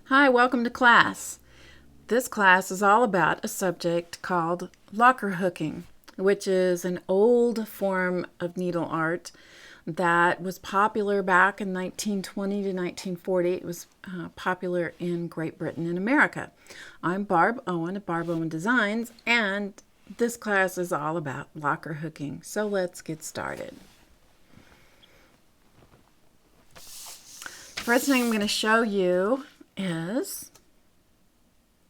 Hi, welcome to class. This class is all about a subject called locker hooking, which is an old form of needle art that was popular back in 1920 to 1940. It was popular in Great Britain and America. I'm Barb Owen of Barb Owen Designs, and this class is all about locker hooking. So let's get started. First thing I'm going to show you is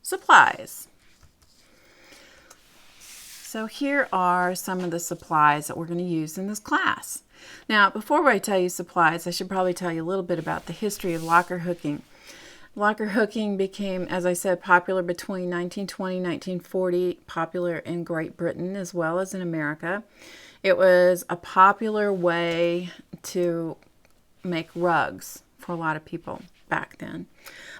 supplies. So here are some of the supplies that we're going to use in this class. Now, before I tell you supplies, I should probably tell you a little bit about the history of locker hooking. Locker hooking became, as I said, popular between 1920 and 1940, popular in Great Britain as well as in America. It was a popular way to make rugs for a lot of people back then.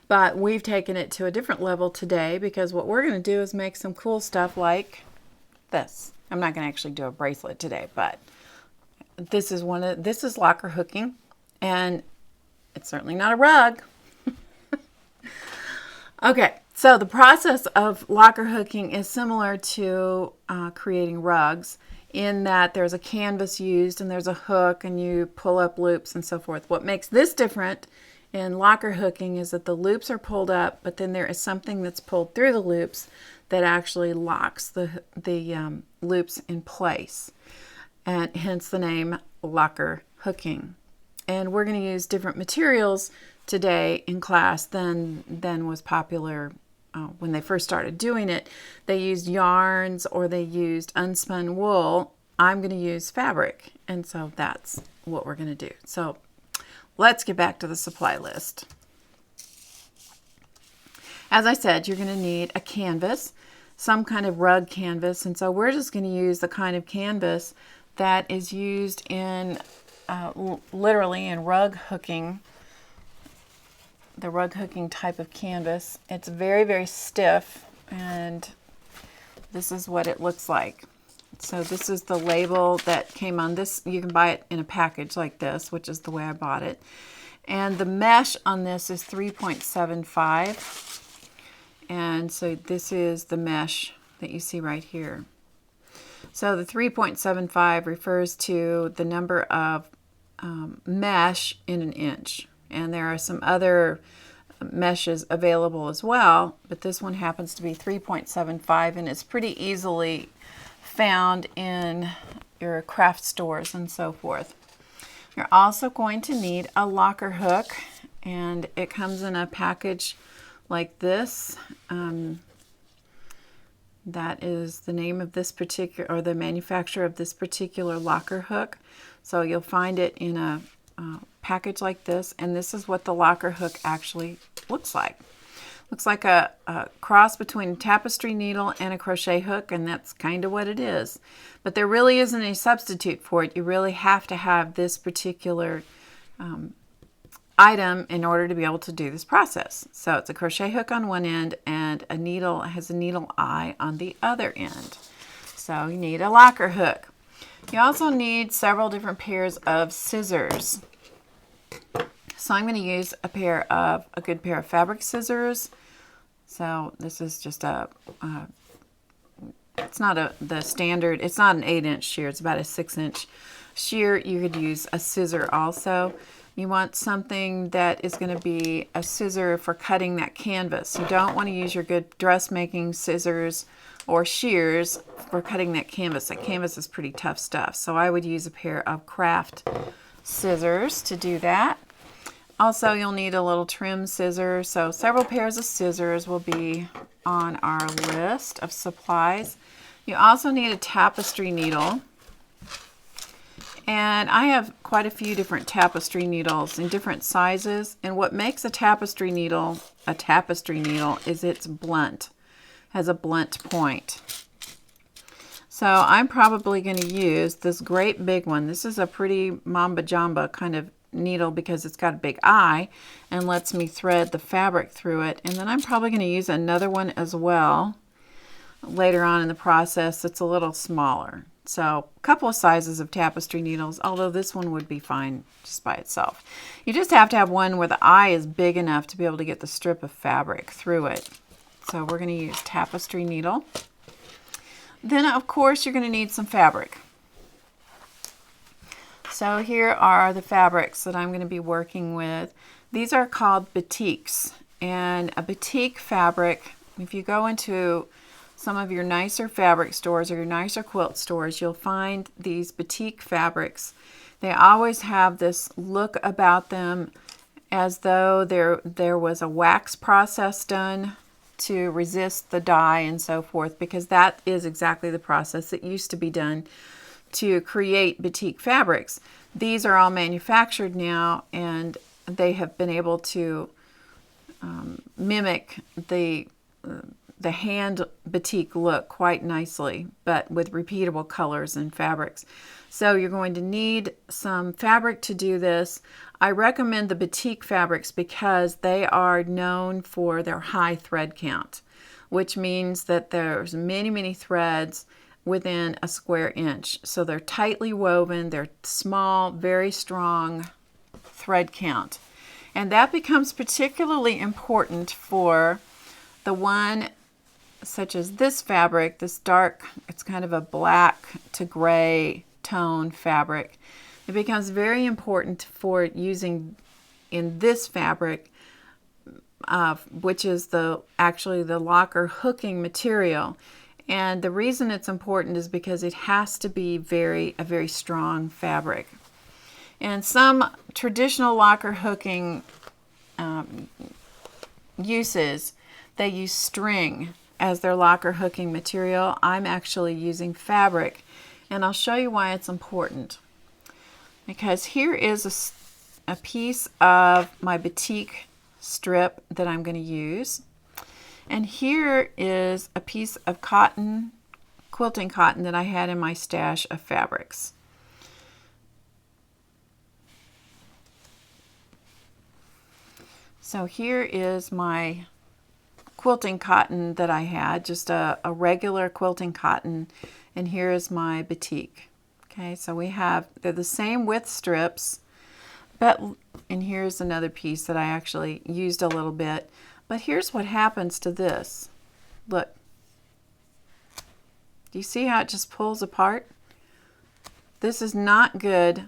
But we've taken it to a different level today because what we're going to do is make some cool stuff like this. I'm not going to actually do a bracelet today, but this is locker hooking, and it's certainly not a rug. Okay, so the process of locker hooking is similar to creating rugs in that there's a canvas used and there's a hook and you pull up loops and so forth. What makes this different in locker hooking is that the loops are pulled up, but then there is something that's pulled through the loops that actually locks the loops in place, and hence the name locker hooking. And we're going to use different materials today in class than was popular when they first started doing it. They used yarns or they used unspun wool. I'm going to use fabric, and so that's what we're going to do. So let's get back to the supply list. As I said, you're going to need a canvas, some kind of rug canvas, and so we're just going to use the kind of canvas that is used in literally in rug hooking, the rug hooking type of canvas. It's very, very stiff, and this is what it looks like. So this is the label that came on this. You can buy it in a package like this, which is the way I bought it. And the mesh on this is 3.75. And so this is the mesh that you see right here. So the 3.75 refers to the number of mesh in an inch. And there are some other meshes available as well, but this one happens to be 3.75, and it's pretty easily found in your craft stores and so forth. You're also going to need a locker hook, and it comes in a package like this. That is the name of this particular, or the manufacturer of this particular locker hook. So you'll find it in a package like this, and this is what the locker hook actually looks like. Looks like a cross between a tapestry needle and a crochet hook, and that's kind of what it is. But there really isn't any substitute for it. You really have to have this particular item in order to be able to do this process. So it's a crochet hook on one end, and a needle has a needle eye on the other end. So you need a locker hook. You also need several different pairs of scissors. So I'm going to use a good pair of fabric scissors. So this is just it's not the standard, it's not an 8-inch shear, it's about a 6-inch shear. You could use a scissor also. You want something that is going to be a scissor for cutting that canvas. You don't want to use your good dressmaking scissors or shears for cutting that canvas. That canvas is pretty tough stuff. So I would use a pair of craft scissors to do that. Also, you'll need a little trim scissor. So several pairs of scissors will be on our list of supplies. You also need a tapestry needle. And I have quite a few different tapestry needles in different sizes. And what makes a tapestry needle is it's blunt, has a blunt point. So I'm probably going to use this great big one. This is a pretty mamba jamba kind of needle because it's got a big eye and lets me thread the fabric through it. And then I'm probably going to use another one as well later on in the process that's a little smaller. So a couple of sizes of tapestry needles, although this one would be fine just by itself. You just have to have one where the eye is big enough to be able to get the strip of fabric through it. So we're going to use tapestry needle. Then of course you're going to need some fabric. So here are the fabrics that I'm going to be working with. These are called batiks. And a batik fabric, if you go into some of your nicer fabric stores or your nicer quilt stores, you'll find these batik fabrics. They always have this look about them as though there was a wax process done to resist the dye and so forth, because that is exactly the process that used to be done to create batik fabrics. These are all manufactured now, and they have been able to mimic the hand batik look quite nicely, but with repeatable colors and fabrics. So you're going to need some fabric to do this. I recommend the batik fabrics because they are known for their high thread count, which means that there's many, many threads within a square inch. So they're tightly woven, they're small, very strong thread count. And that becomes particularly important for the one such as this fabric, this dark, it's kind of a black to gray tone fabric. It becomes very important for using in this fabric, which is actually the locker hooking material. And the reason it's important is because it has to be a very strong fabric. And some traditional locker hooking uses, they use string as their locker hooking material. I'm actually using fabric, and I'll show you why it's important. Because here is a piece of my batik strip that I'm going to use. And here is a piece of cotton, quilting cotton, that I had in my stash of fabrics. So here is my quilting cotton that I had, just a regular quilting cotton, and here is my batik. Okay, so they're the same width strips, and here's another piece that I actually used a little bit. But here's what happens to this. Look. Do you see how it just pulls apart? This is not good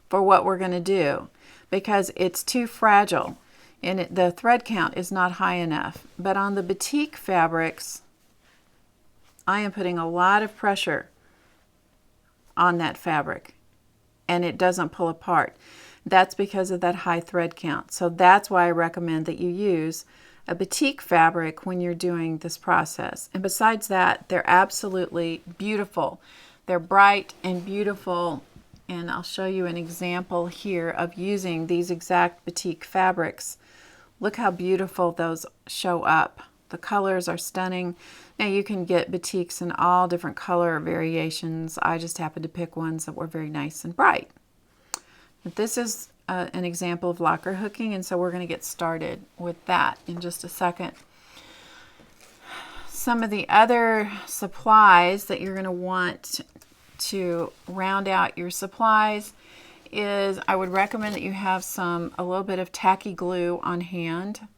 for what we're going to do because it's too fragile and the thread count is not high enough. But on the batik fabrics, I am putting a lot of pressure on that fabric and it doesn't pull apart. That's because of that high thread count. So that's why I recommend that you use a batik fabric when you're doing this process. And besides that, they're absolutely beautiful. They're bright and beautiful. And I'll show you an example here of using these exact batik fabrics. Look how beautiful those show up. The colors are stunning. Now you can get batiks in all different color variations. I just happened to pick ones that were very nice and bright. But this is an example of locker hooking, and so we're going to get started with that in just a second. Some of the other supplies that you're going to want to round out your supplies is, I would recommend that you have a little bit of tacky glue on hand.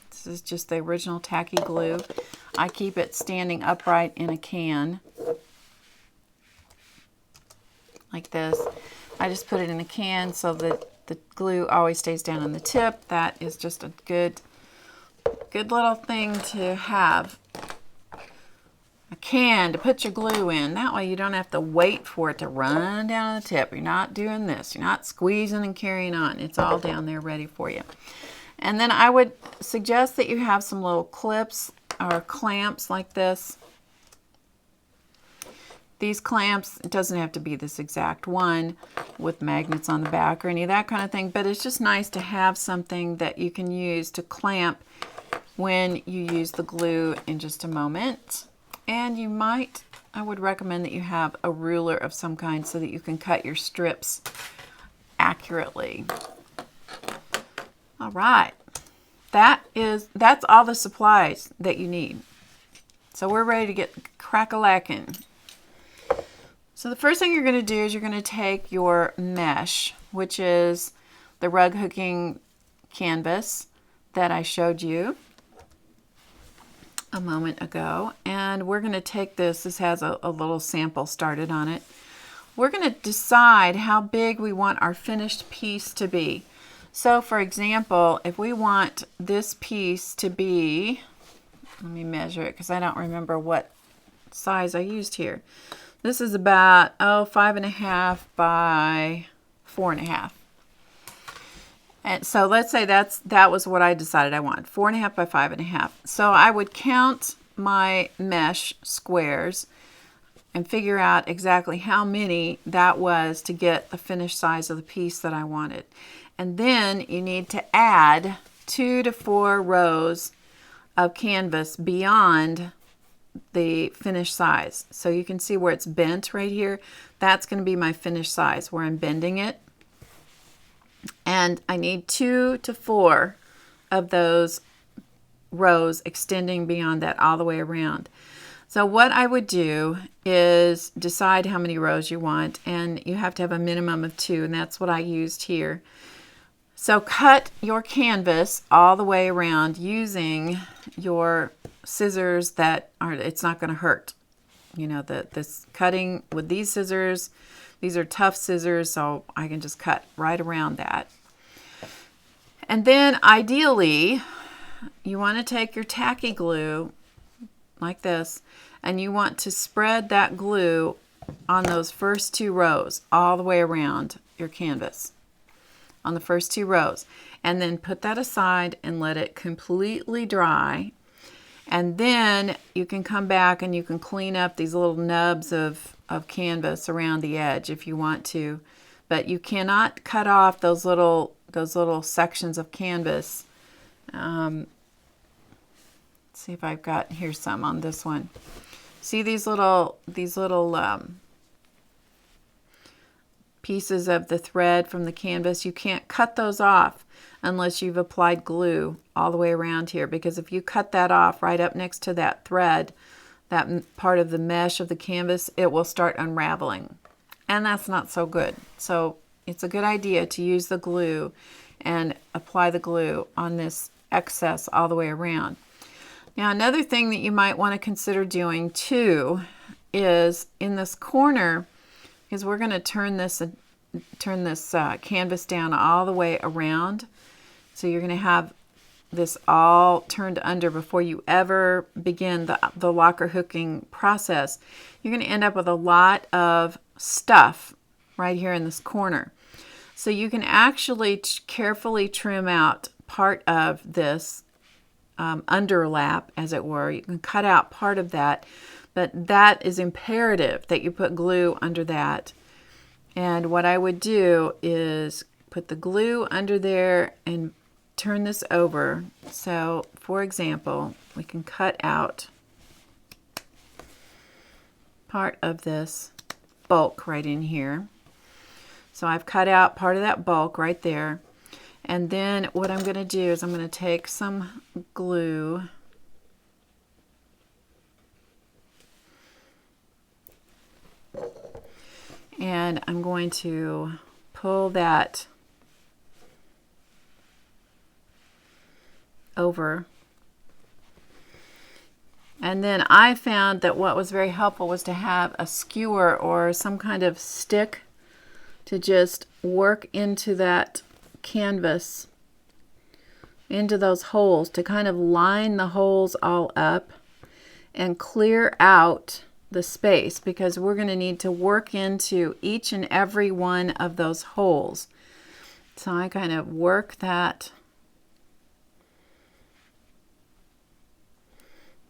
This is just the original tacky glue. I keep it standing upright in a can like this. I just put it in a can so that the glue always stays down on the tip. That is just a good little thing to have. A can to put your glue in. That way you don't have to wait for it to run down on the tip. You're not doing this. You're not squeezing and carrying on. It's all down there ready for you. And then I would suggest that you have some little clips or clamps like this. These clamps, it doesn't have to be this exact one with magnets on the back or any of that kind of thing, but it's just nice to have something that you can use to clamp when you use the glue in just a moment. And I would recommend that you have a ruler of some kind so that you can cut your strips accurately. All right, that's all the supplies that you need. So we're ready to get crack-a-lackin'. So the first thing you're going to do is you're going to take your mesh, which is the rug hooking canvas that I showed you a moment ago, and we're going to take this. This has a little sample started on it. We're going to decide how big we want our finished piece to be. So for example, if we want this piece to be, let me measure it because I don't remember what size I used here. This is about 5.5 by 4.5. And so let's say that was what I decided I wanted, 4.5 by 5.5. So I would count my mesh squares and figure out exactly how many that was to get the finished size of the piece that I wanted. And then you need to add 2 to 4 rows of canvas beyond the finished size. So you can see where it's bent right here. That's going to be my finished size where I'm bending it. And I need 2 to 4 of those rows extending beyond that all the way around. So what I would do is decide how many rows you want, and you have to have a minimum of 2, and that's what I used here. So cut your canvas all the way around using your scissors that are, it's not going to hurt. You know, this cutting with these scissors, these are tough scissors, so I can just cut right around that. And then ideally, you want to take your tacky glue like this, and you want to spread that glue on those first 2 rows all the way around your canvas, on the first 2 rows. And then put that aside and let it completely dry. And then you can come back and you can clean up these little nubs of canvas around the edge if you want to. But you cannot cut off those little sections of canvas. Let's see if I've got, here's some on this one. See these little pieces of the thread from the canvas? You can't cut those off unless you've applied glue all the way around here, because if you cut that off right up next to that thread, that part of the mesh of the canvas, it will start unraveling, and that's not so good. So it's a good idea to use the glue and apply the glue on this excess all the way around. Now another thing that you might want to consider doing too is in this corner, because we're going to turn this canvas down all the way around. So you're going to have this all turned under before you ever begin the locker hooking process. You're going to end up with a lot of stuff right here in this corner. So you can actually carefully trim out part of this underlap, as it were. You can cut out part of that, but that is imperative that you put glue under that. And what I would do is put the glue under there and turn this over. So for example, we can cut out part of this bulk right in here. So I've cut out part of that bulk right there. And then what I'm going to do is I'm going to take some glue and I'm going to pull that over. And then I found that what was very helpful was to have a skewer or some kind of stick to just work into that canvas, into those holes, to kind of line the holes all up and clear out the space, because we're going to need to work into each and every one of those holes. So I kind of work that,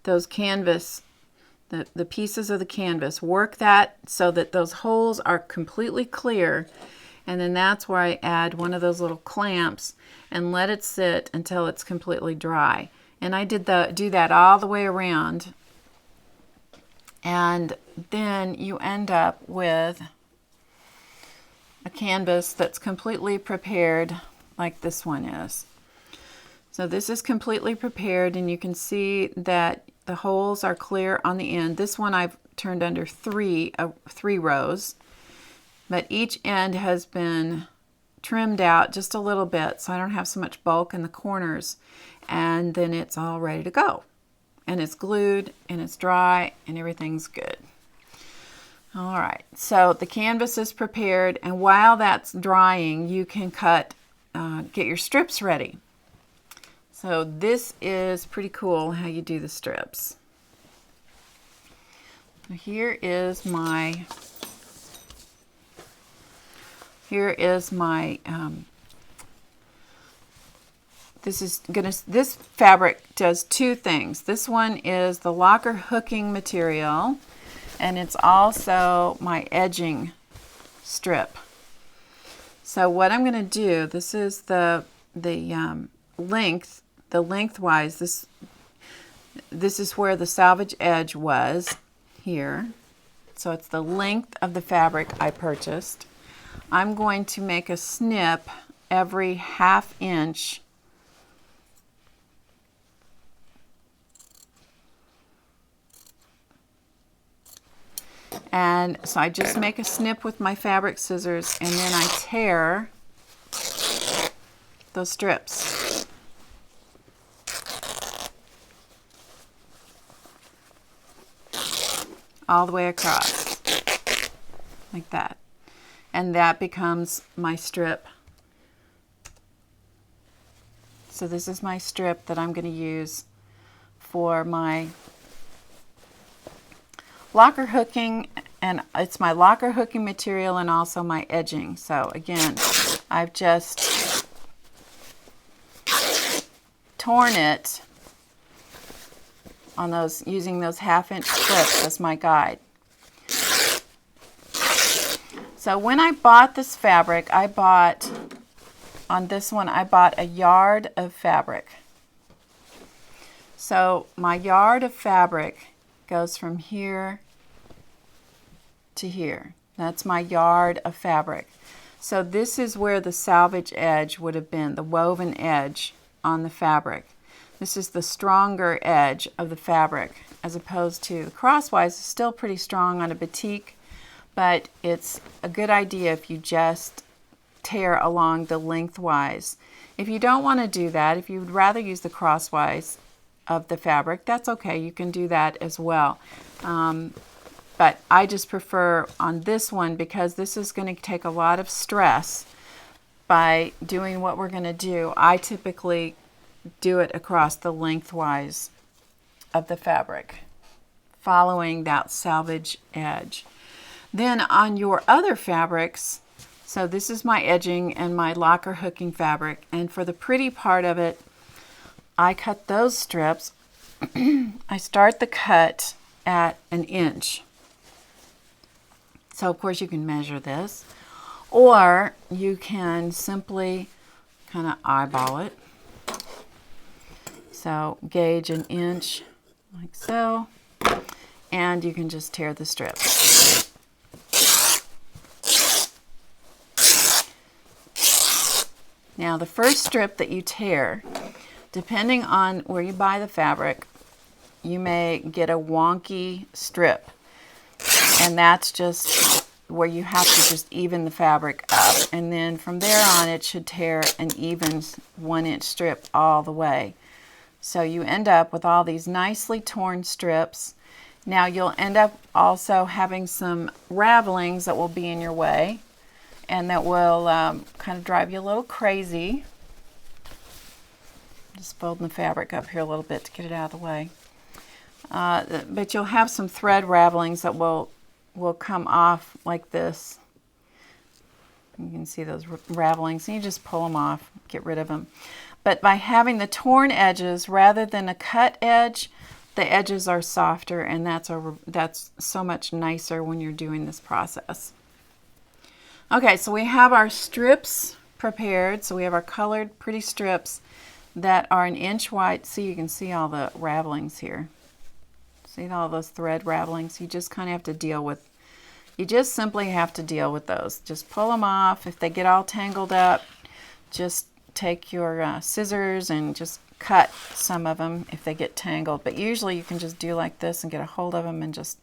those canvas, the pieces of the canvas, work that so that those holes are completely clear. And then that's where I add one of those little clamps and let it sit until it's completely dry. And I do that all the way around. And then you end up with a canvas that's completely prepared like this one is. So this is completely prepared, and you can see that the holes are clear on the end. This one I've turned under three rows, but each end has been trimmed out just a little bit so I don't have so much bulk in the corners, and then it's all ready to go, and it's glued and it's dry and everything's good. All right, so the canvas is prepared, and while that's drying you can get your strips ready. So this is pretty cool how you do the strips. Here is my this fabric does two things. This one is the locker hooking material, and it's also my edging strip. So what I'm going to do, this is the lengthwise. This is where the selvage edge was here. So it's the length of the fabric I purchased. I'm going to make a snip every 1/2 inch . And so I just make a snip with my fabric scissors, and then I tear those strips. All the way across, like that. And that becomes my strip. So this is my strip that I'm going to use for my locker hooking, and it's my locker hooking material and also my edging. So again, I've just torn it on those, using those 1/2 inch strips as my guide. So when I bought this fabric, on this one I bought a yard of fabric. So my yard of fabric goes from here to here. That's my yard of fabric. So this is where the selvage edge would have been, the woven edge on the fabric. This is the stronger edge of the fabric, as opposed to the crosswise is still pretty strong on a batik, but it's a good idea if you just tear along the lengthwise. If you don't want to do that, if you would rather use the crosswise of the fabric, that's okay, you can do that as well. But I just prefer on this one, because this is going to take a lot of stress by doing what we're going to do. I typically do it across the lengthwise of the fabric, following that selvage edge. Then on your other fabrics, so this is my edging and my locker hooking fabric, and for the pretty part of it, I cut those strips. I start the cut at 1 inch. So of course you can measure this, or you can simply kind of eyeball it. So gauge 1 inch like so, and you can just tear the strips. Now the first strip that you tear, depending on where you buy the fabric, you may get a wonky strip, and that's just where you have to just even the fabric up, and then from there on it should tear an even 1 inch strip all the way. So you end up with all these nicely torn strips. Now you'll end up also having some ravelings that will be in your way, and that will kind of drive you a little crazy. Just folding the fabric up here a little bit to get it out of the way. But you'll have some thread ravelings that will come off like this. You can see those ravelings, and you just pull them off, get rid of them. But by having the torn edges rather than a cut edge, the edges are softer, and that's so much nicer when you're doing this process. Okay, so we have our strips prepared. So we have our colored pretty strips that are 1 inch wide. See, you can see all the ravelings here. See all those thread ravelings? You just kind of have to deal with, you just simply have to deal with those. Just pull them off. If they get all tangled up, just take your scissors and just cut some of them if they get tangled. But usually you can just do like this and get a hold of them and just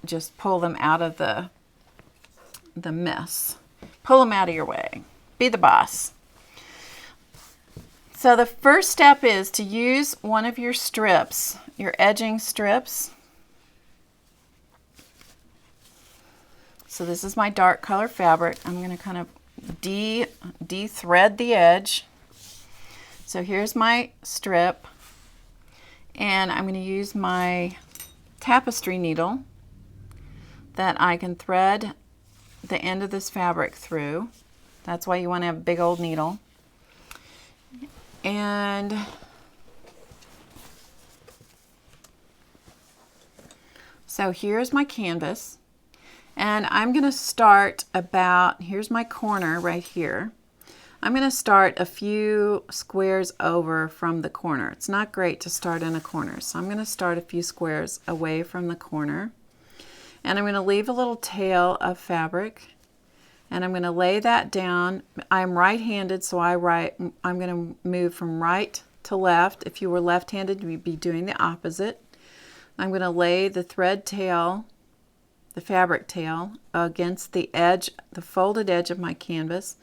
just pull them out of the mess. Pull them out of your way. Be the boss. So the first step is to use one of your strips, your edging strips. So this is my dark color fabric. I'm going to kind of de-thread the edge. So here's my strip, and I'm going to use my tapestry needle that I can thread the end of this fabric through. That's why you want to have a big old needle. And so here's my canvas, and I'm going to start about, here's my corner right here. I'm going to start a few squares over from the corner. It's not great to start in a corner, so I'm going to start a few squares away from the corner. And I'm going to leave a little tail of fabric, and I'm going to lay that down. I'm right-handed, so I'm going to move from right to left. If you were left-handed, you'd be doing the opposite. I'm going to lay the thread tail, the fabric tail, against the edge, the folded edge of my canvas,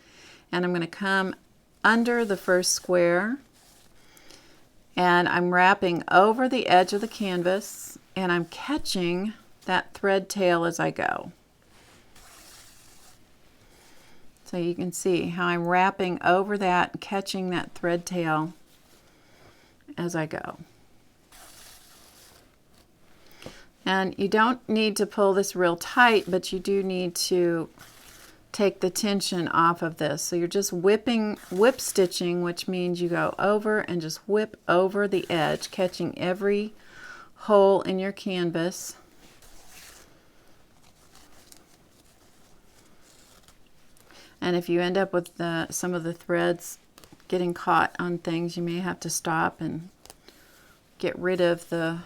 and I'm going to come under the first square, and I'm wrapping over the edge of the canvas, and I'm catching that thread tail as I go. So you can see how I'm wrapping over that, catching that thread tail as I go. And you don't need to pull this real tight, but you do need to take the tension off of this. So you're just whip stitching, which means you go over and just whip over the edge, catching every hole in your canvas. And if you end up with some of the threads getting caught on things, you may have to stop and get rid of the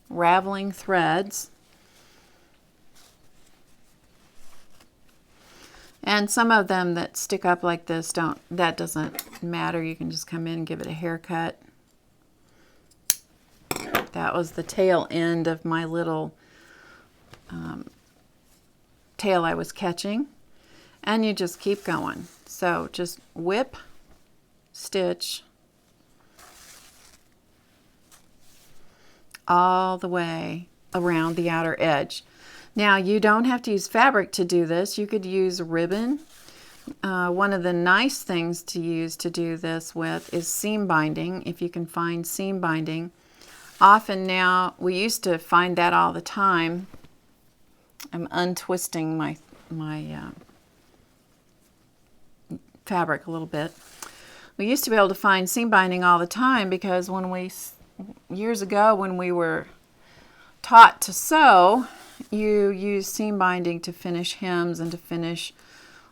raveling threads. And some of them that stick up like this, that doesn't matter. You can just come in and give it a haircut. That was the tail end of my little tail I was catching. And you just keep going. So just whip, stitch all the way around the outer edge. Now you don't have to use fabric to do this. You could use ribbon. One of the nice things to use to do this with is seam binding, if you can find seam binding. Often now, we used to find that all the time. I'm untwisting my fabric a little bit. We used to be able to find seam binding all the time because years ago when we were taught to sew, you use seam binding to finish hems and to finish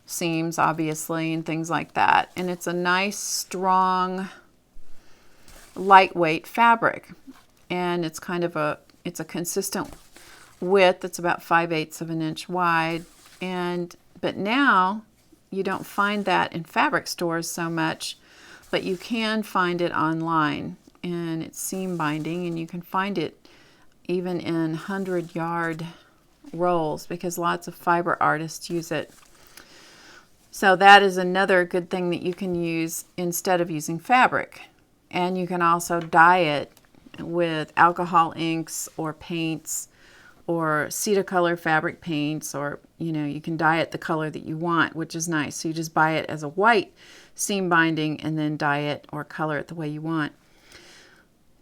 seams, obviously, and things like that. And it's a nice, strong, lightweight fabric. And it's kind of it's a consistent width. It's about 5/8 of an inch wide. But now you don't find that in fabric stores so much, but you can find it online, and it's seam binding, and you can find it even in 100-yard rolls because lots of fiber artists use it. So that is another good thing that you can use instead of using fabric. And you can also dye it with alcohol inks or paints or Cetacolor fabric paints, or you can dye it the color that you want, which is nice. So you just buy it as a white seam binding and then dye it or color it the way you want.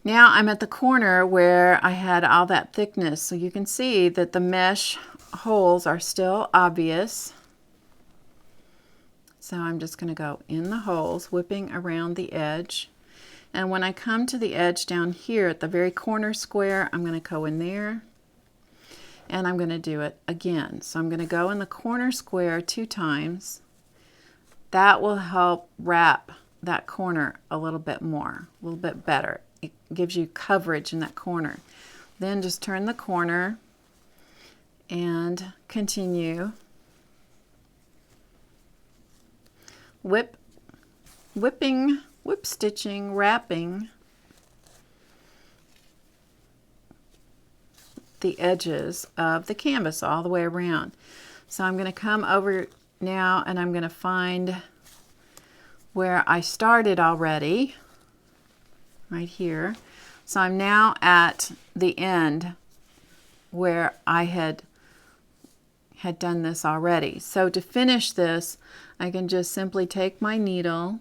Now I'm at the corner where I had all that thickness, so you can see that the mesh holes are still obvious. So I'm just going to go in the holes, whipping around the edge. And when I come to the edge down here at the very corner square, I'm going to go in there, and I'm going to do it again. So I'm going to go in the corner square 2 times. That will help wrap that corner a little bit more, a little bit better. It gives you coverage in that corner. Then just turn the corner and continue. Whip stitching, wrapping the edges of the canvas all the way around. So I'm going to come over now and I'm going to find where I started already, right here. So I'm now at the end where I had done this already. So to finish this, I can just simply take my needle,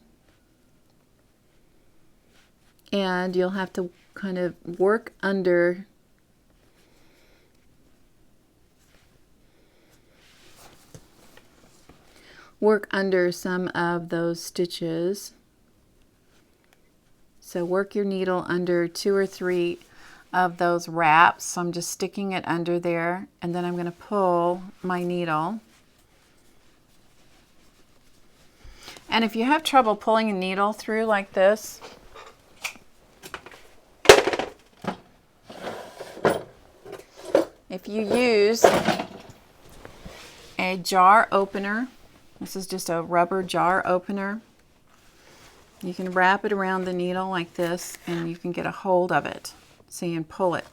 and you'll have to kind of work under some of those stitches. So work your needle under 2 or 3 of those wraps. So I'm just sticking it under there, and then I'm going to pull my needle. And if you have trouble pulling a needle through like this, if you use a jar opener, this is just a rubber jar opener, you can wrap it around the needle like this and you can get a hold of it so you can pull it.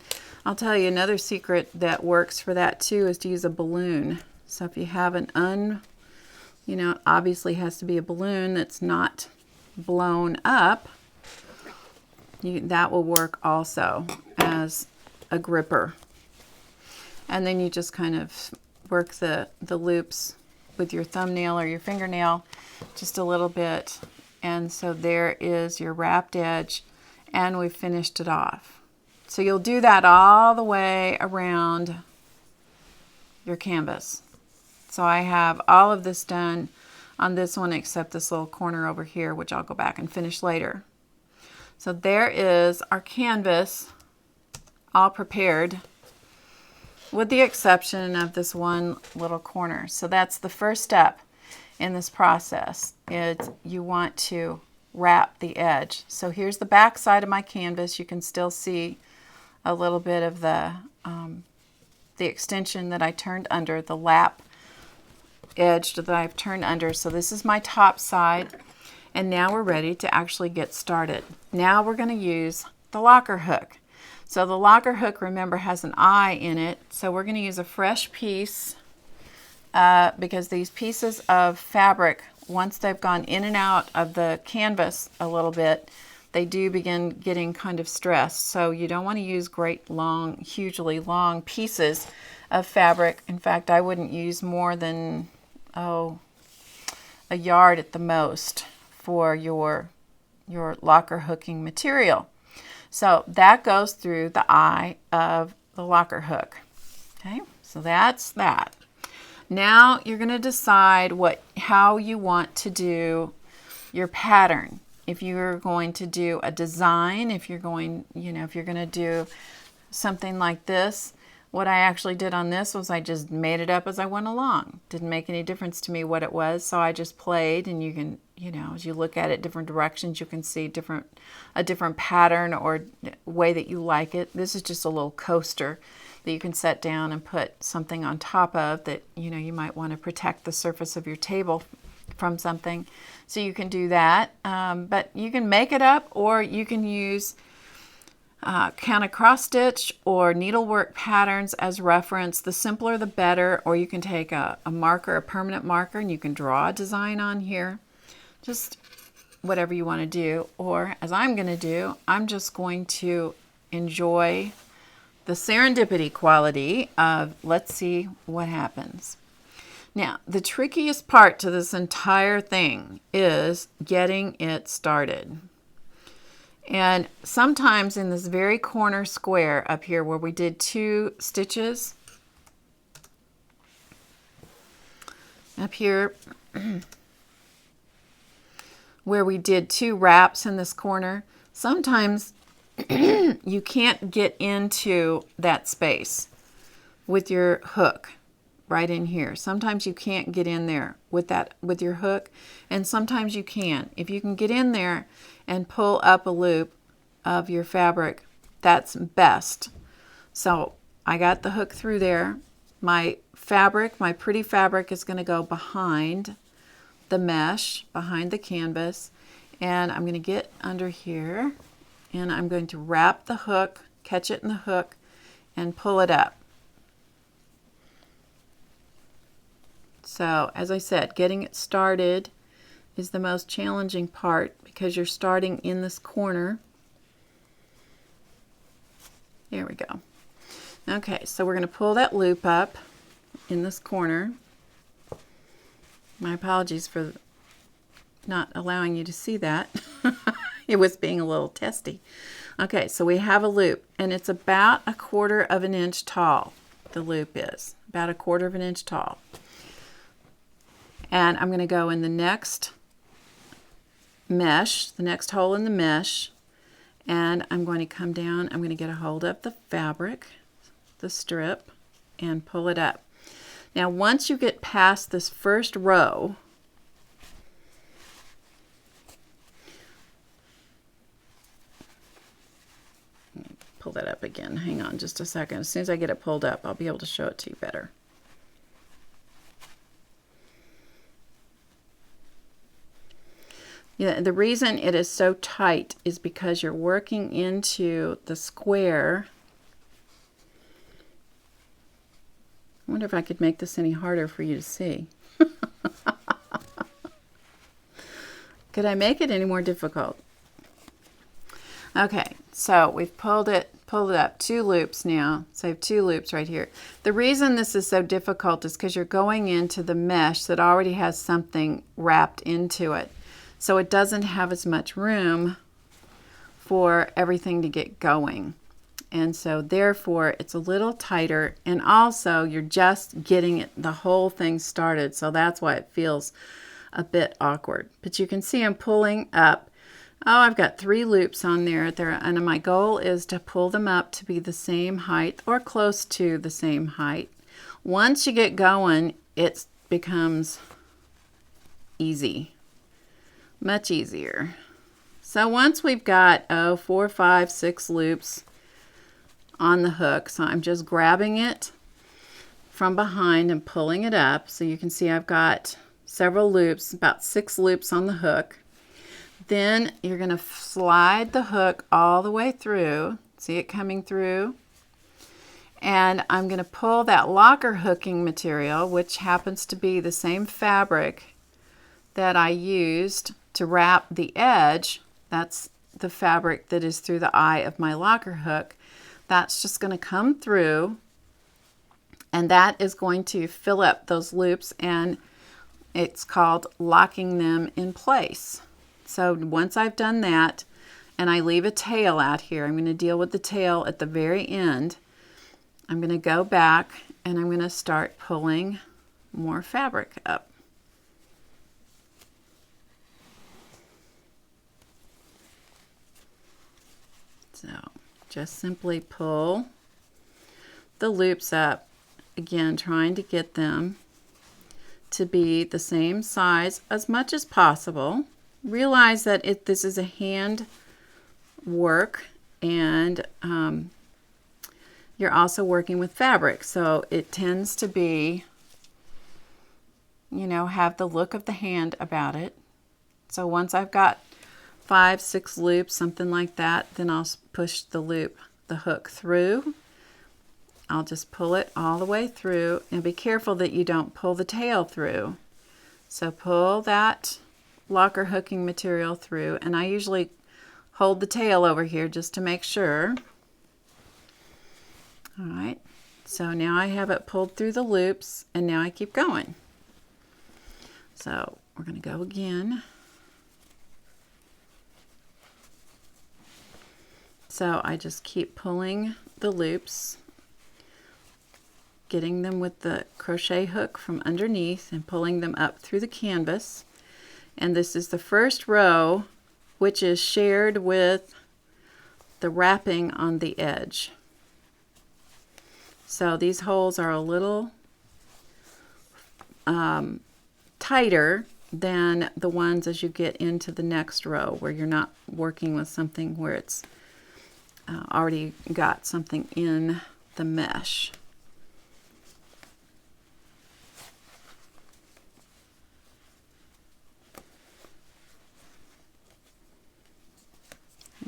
I'll tell you another secret that works for that too is to use a balloon. So if you have it obviously has to be a balloon that's not blown up, that will work also as a gripper. And then you just kind of work the loops with your thumbnail or your fingernail just a little bit. And so there is your wrapped edge, and we've finished it off. So you'll do that all the way around your canvas. So I have all of this done on this one except this little corner over here, which I'll go back and finish later. So there is our canvas all prepared, with the exception of this one little corner. So that's the first step in this process, is you want to wrap the edge. So here's the back side of my canvas. You can still see a little bit of the extension that I turned under, the lap edge that I've turned under. So this is my top side, and now we're ready to actually get started. Now we're going to use the locker hook. So the locker hook, remember, has an eye in it. So we're going to use a fresh piece because these pieces of fabric, once they've gone in and out of the canvas a little bit, they do begin getting kind of stressed. So you don't want to use great long, hugely long pieces of fabric. In fact, I wouldn't use more than, a yard at the most for your locker hooking material. So that goes through the eye of the locker hook. Okay, so that's that. Now you're going to decide how you want to do your pattern. If you're going to do a design, if you're going to do something like this, what I actually did on this was I just made it up as I went along. Didn't make any difference to me what it was, so I just played, and you can, as you look at it different directions, you can see a different pattern or way that you like it. This is just a little coaster that you can set down and put something on top of that, you might want to protect the surface of your table from something. So you can do that, but you can make it up, or you can use kind of cross stitch or needlework patterns as reference. The simpler the better, or you can take a marker, a permanent marker, and you can draw a design on here. Just whatever you want to do. Or as I'm going to do, I'm just going to enjoy the serendipity quality of, let's see what happens. Now, the trickiest part to this entire thing is getting it started. And sometimes in this very corner square up here where we did 2 stitches, up here where we did 2 wraps in this corner, sometimes you can't get into that space with your hook right in here. Sometimes you can't get in there with your hook, and sometimes you can. If you can get in there and pull up a loop of your fabric, that's best. So I got the hook through there. My fabric, my pretty fabric, is going to go behind the mesh, behind the canvas, and I'm going to get under here, and I'm going to wrap the hook, catch it in the hook, and pull it up. So as I said, getting it started is the most challenging part because you're starting in this corner. There we go. Okay, so we're going to pull that loop up in this corner. My apologies for not allowing you to see that. It was being a little testy. Okay, so we have a loop, and it's about 1/4 of an inch tall. The loop is about 1/4 of an inch tall. And I'm going to go in the next mesh, the next hole in the mesh, and I'm going to come down. I'm going to get a hold of the fabric, the strip, and pull it up. Now once you get past this first row, pull that up again. Hang on just a second. As soon as I get it pulled up, I'll be able to show it to you better. Yeah, the reason it is so tight is because you're working into the square. I wonder if I could make this any harder for you to see. Could I make it any more difficult? Okay, so we've pulled it up 2 loops now. So I have 2 loops right here. The reason this is so difficult is because you're going into the mesh that already has something wrapped into it. So it doesn't have as much room for everything to get going. And so therefore it's a little tighter, and also you're just getting the whole thing started. So that's why it feels a bit awkward. But you can see I'm pulling up. Oh, I've got 3 loops on there, and my goal is to pull them up to be the same height or close to the same height. Once you get going, it becomes easy, much easier. So once we've got 4, 5, 6 loops on the hook, so I'm just grabbing it from behind and pulling it up. So you can see I've got several loops, about 6 loops on the hook. Then you're going to slide the hook all the way through. See it coming through? And I'm going to pull that locker hooking material, which happens to be the same fabric that I used to wrap the edge. That's the fabric that is through the eye of my locker hook. That's just going to come through, and that is going to fill up those loops, and it's called locking them in place. So once I've done that, and I leave a tail out here, I'm going to deal with the tail at the very end. I'm going to go back and I'm going to start pulling more fabric up. So just simply pull the loops up, again trying to get them to be the same size as much as possible. Realize that this is a hand work, and you're also working with fabric, so it tends to be, have the look of the hand about it. So once I've got 5, 6 loops, something like that, then I'll push the hook through. I'll just pull it all the way through, and be careful that you don't pull the tail through. So pull that locker hooking material through, and I usually hold the tail over here just to make sure. All right, so now I have it pulled through the loops, and now I keep going. So we're going to go again. So I just keep pulling the loops, getting them with the crochet hook from underneath and pulling them up through the canvas. And this is the first row, which is shared with the wrapping on the edge. So these holes are a little tighter than the ones as you get into the next row, where you're not working with something where it's already got something in the mesh.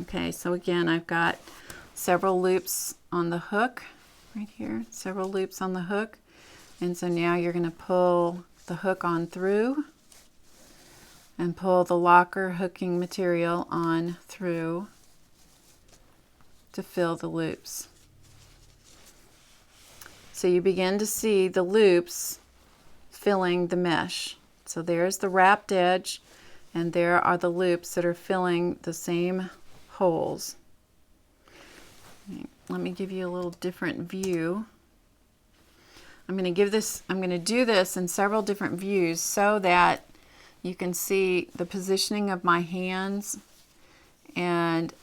Okay, so again, I've got several loops on the hook right here, several loops on the hook, and so now you're going to pull the hook on through and pull the locker hooking material on through to fill the loops. So you begin to see the loops filling the mesh. So there's the wrapped edge, and there are the loops that are filling the same holes. Let me give you a little different view. I'm going to do this in several different views so that you can see the positioning of my hands and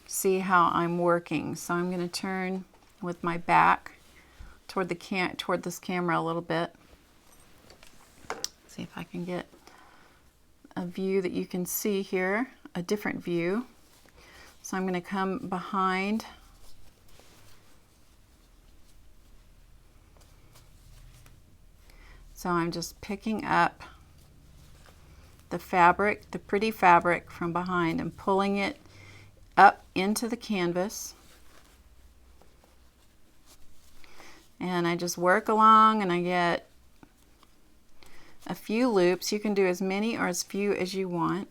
see how I'm working. So I'm going to turn with my back toward this camera a little bit. See if I can get a view that you can see here, a different view. So I'm going to come behind. So I'm just picking up the fabric, the pretty fabric from behind, and pulling it up into the canvas. And I just work along and I get a few loops. You can do as many or as few as you want.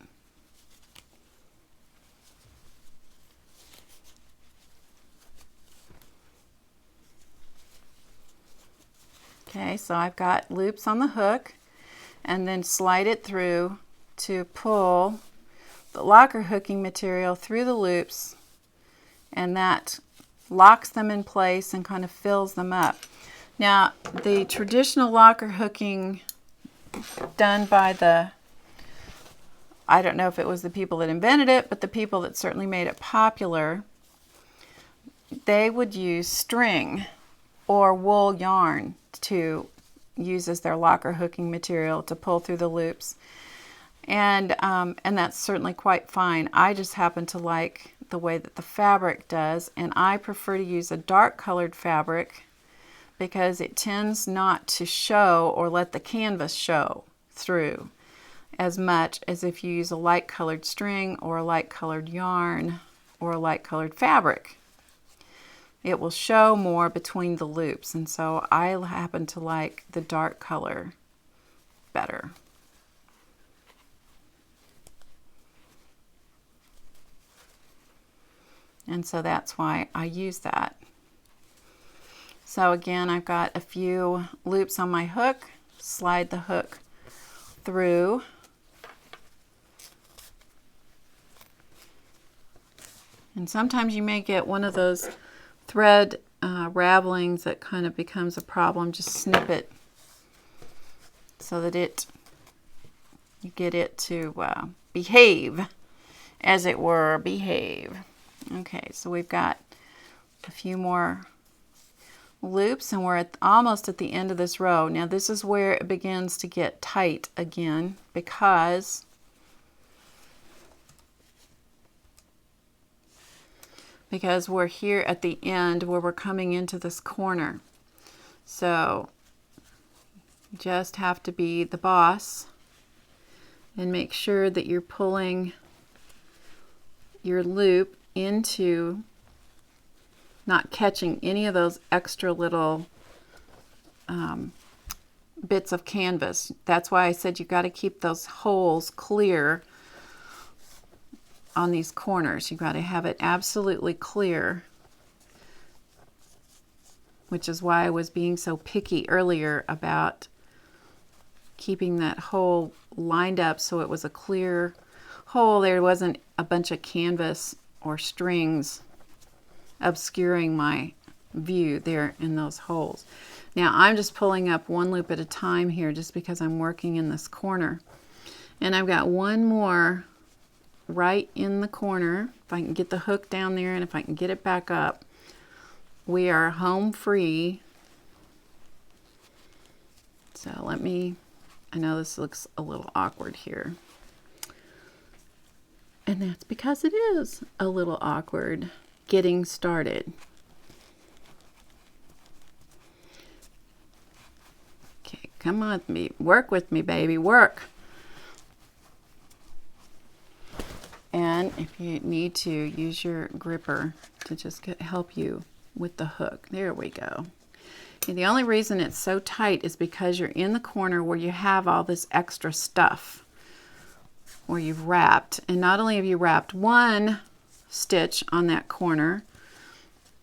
Okay, so I've got loops on the hook, and then slide it through to pull the locker hooking material through the loops, and that locks them in place and kind of fills them up. Now, the traditional locker hooking done by I don't know if it was the people that invented it, but the people that certainly made it popular, they would use string or wool yarn to use as their locker hooking material to pull through the loops, and that's certainly quite fine. I just happen to like the way that the fabric does, and I prefer to use a dark colored fabric because it tends not to show or let the canvas show through as much as if you use a light colored string or a light colored yarn or a light colored fabric. It will show more between the loops, and so I happen to like the dark color better. And so that's why I use that. So again, I've got a few loops on my hook, slide the hook through. And sometimes you may get one of those thread ravelings that kind of becomes a problem. Just snip it so that you get it to behave, as it were, behave. Okay, so we've got a few more loops, and we're almost at the end of this row. Now this is where it begins to get tight again, because we're here at the end where we're coming into this corner. So you just have to be the boss and make sure that you're pulling your loop into, not catching any of those extra little bits of canvas. That's why I said you got to keep those holes clear on these corners. You've got to have it absolutely clear, which is why I was being so picky earlier about keeping that hole lined up so it was a clear hole. There wasn't a bunch of canvas or strings obscuring my view there in those holes. Now I'm just pulling up one loop at a time here just because I'm working in this corner, and I've got one more right in the corner. If I can get the hook down there and if I can get it back up, we are home free. So I know this looks a little awkward here, and that's because it is a little awkward getting started. Okay, come on with me, work with me, baby, work. And if you need to, use your gripper to just help you with the hook. There we go. The only reason it's so tight is because you're in the corner where you have all this extra stuff, where you've wrapped. And not only have you wrapped one stitch on that corner,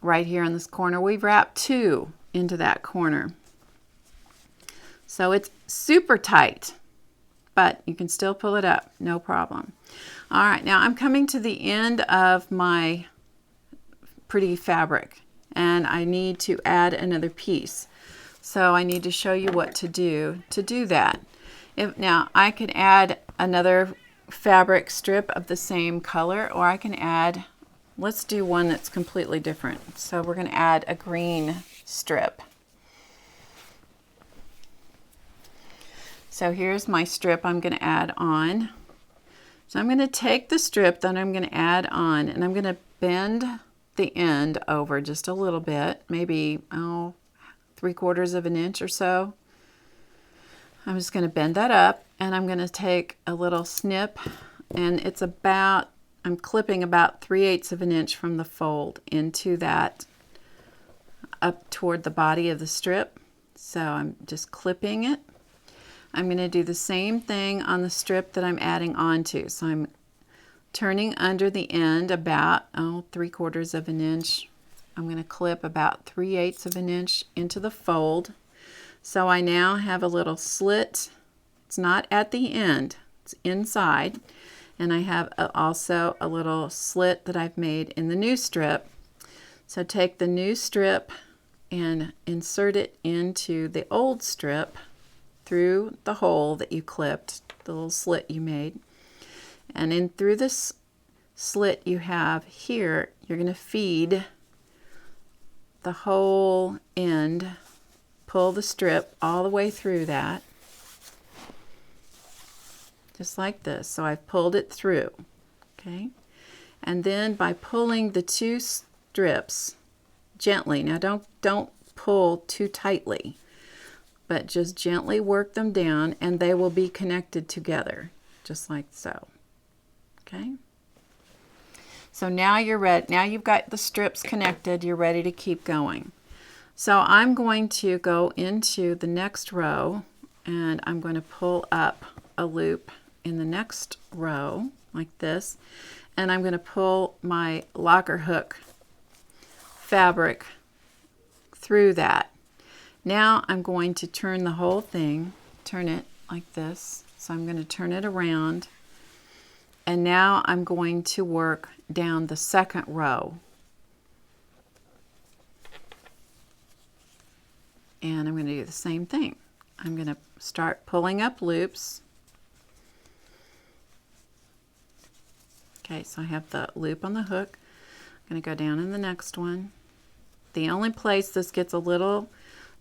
right here in this corner, we've wrapped two into that corner. So it's super tight, but you can still pull it up, no problem. All right, now I'm coming to the end of my pretty fabric, and I need to add another piece. So I need to show you what to do that. Now I can add another fabric strip of the same color, or I can add, let's do one that's completely different. So we're going to add a green strip. So here's my strip I'm going to add on. So I'm going to take the strip that I'm going to add on, and I'm going to bend the end over just a little bit, maybe 3/4 of an inch or so. I'm just going to bend that up, and I'm going to take a little snip, and it's about, I'm clipping about 3/8 of an inch from the fold into that, up toward the body of the strip. So I'm just clipping it. I'm going to do the same thing on the strip that I'm adding onto. So I'm turning under the end about 3/4 of an inch. I'm going to clip about 3/8 of an inch into the fold. So I now have a little slit. It's not at the end, it's inside. And I have also a little slit that I've made in the new strip. So take the new strip and insert it into the old strip through the hole that you clipped, the little slit you made. And in through this slit you have here, you're going to feed the whole end, pull the strip all the way through that, just like this. So I've pulled it through, okay? And then by pulling the two strips gently, now don't pull too tightly, but just gently work them down, and they will be connected together, just like so. Okay? So now you're ready. Now you've got the strips connected, you're ready to keep going. So I'm going to go into the next row, and I'm going to pull up a loop in the next row, like this, and I'm going to pull my locker hook fabric through that. Now I'm going to turn the whole thing, turn it like this. So I'm going to turn it around, and now I'm going to work down the second row. And I'm going to do the same thing. I'm going to start pulling up loops. Okay, so I have the loop on the hook. I'm going to go down in the next one. The only place this gets a little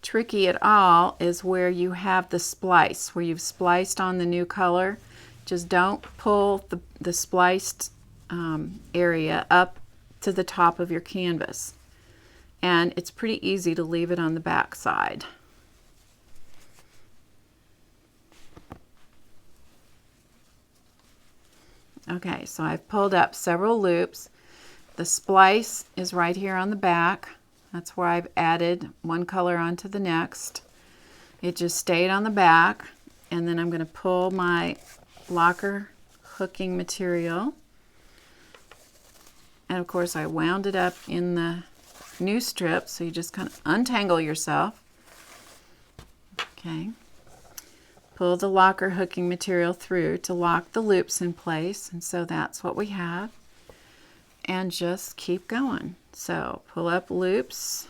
tricky at all is where you have the splice, where you've spliced on the new color. Just don't pull the spliced area up to the top of your canvas. And it's pretty easy to leave it on the back side. Okay, so I've pulled up several loops. The splice is right here on the back. That's where I've added one color onto the next. It just stayed on the back, and then I'm going to pull my locker hooking material, and of course I wound it up in the new strip, so you just kind of untangle yourself. Okay, pull the locker hooking material through to lock the loops in place, and so that's what we have. And just keep going. So pull up loops,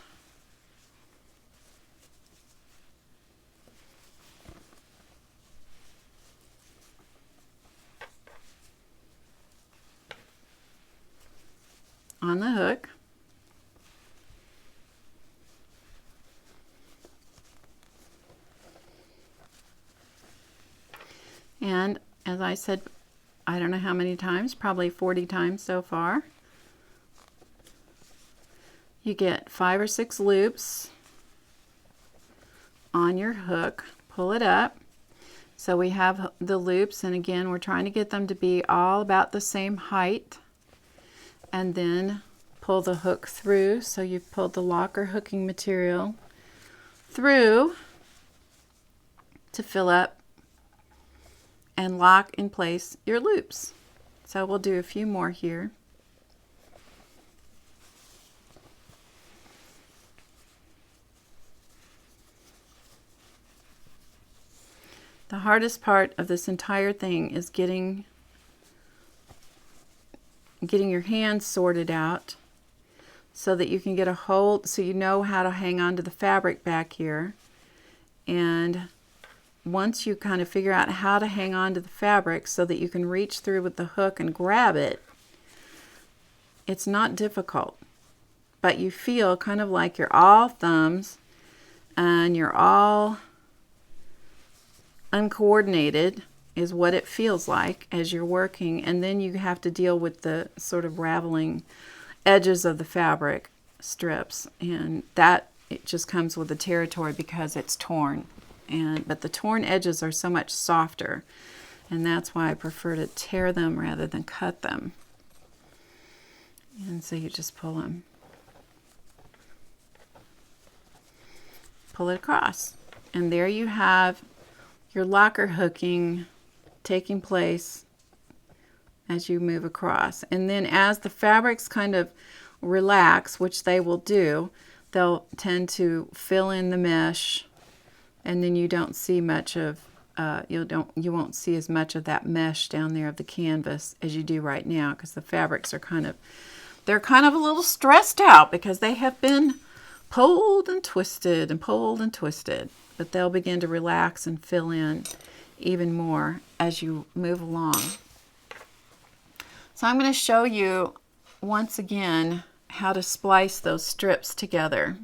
on the hook, and as I said, I don't know how many times, probably 40 times so far. You get 5 or 6 loops on your hook, pull it up. So we have the loops, and again we're trying to get them to be all about the same height, and then pull the hook through. So you've pulled the locker hooking material through to fill up and lock in place your loops. So we'll do a few more here. The hardest part of this entire thing is getting your hands sorted out so that you can get a hold, so you know how to hang on to the fabric back here. And once you kind of figure out how to hang on to the fabric so that you can reach through with the hook and grab it, it's not difficult. But you feel kind of like you're all thumbs and you're all uncoordinated is what it feels like as you're working, and then you have to deal with the sort of raveling edges of the fabric strips, and that it just comes with the territory because it's torn. But the torn edges are so much softer, and that's why I prefer to tear them rather than cut them. And so you just pull it across, and there you have your locker hooking taking place as you move across. And then as the fabrics kind of relax, which they will do, they'll tend to fill in the mesh, and then you don't see much of you won't see as much of that mesh down there of the canvas as you do right now, because the fabrics are they're kind of a little stressed out because they have been pulled and twisted and pulled and twisted. But they'll begin to relax and fill in even more as you move along. So I'm going to show you once again how to splice those strips together,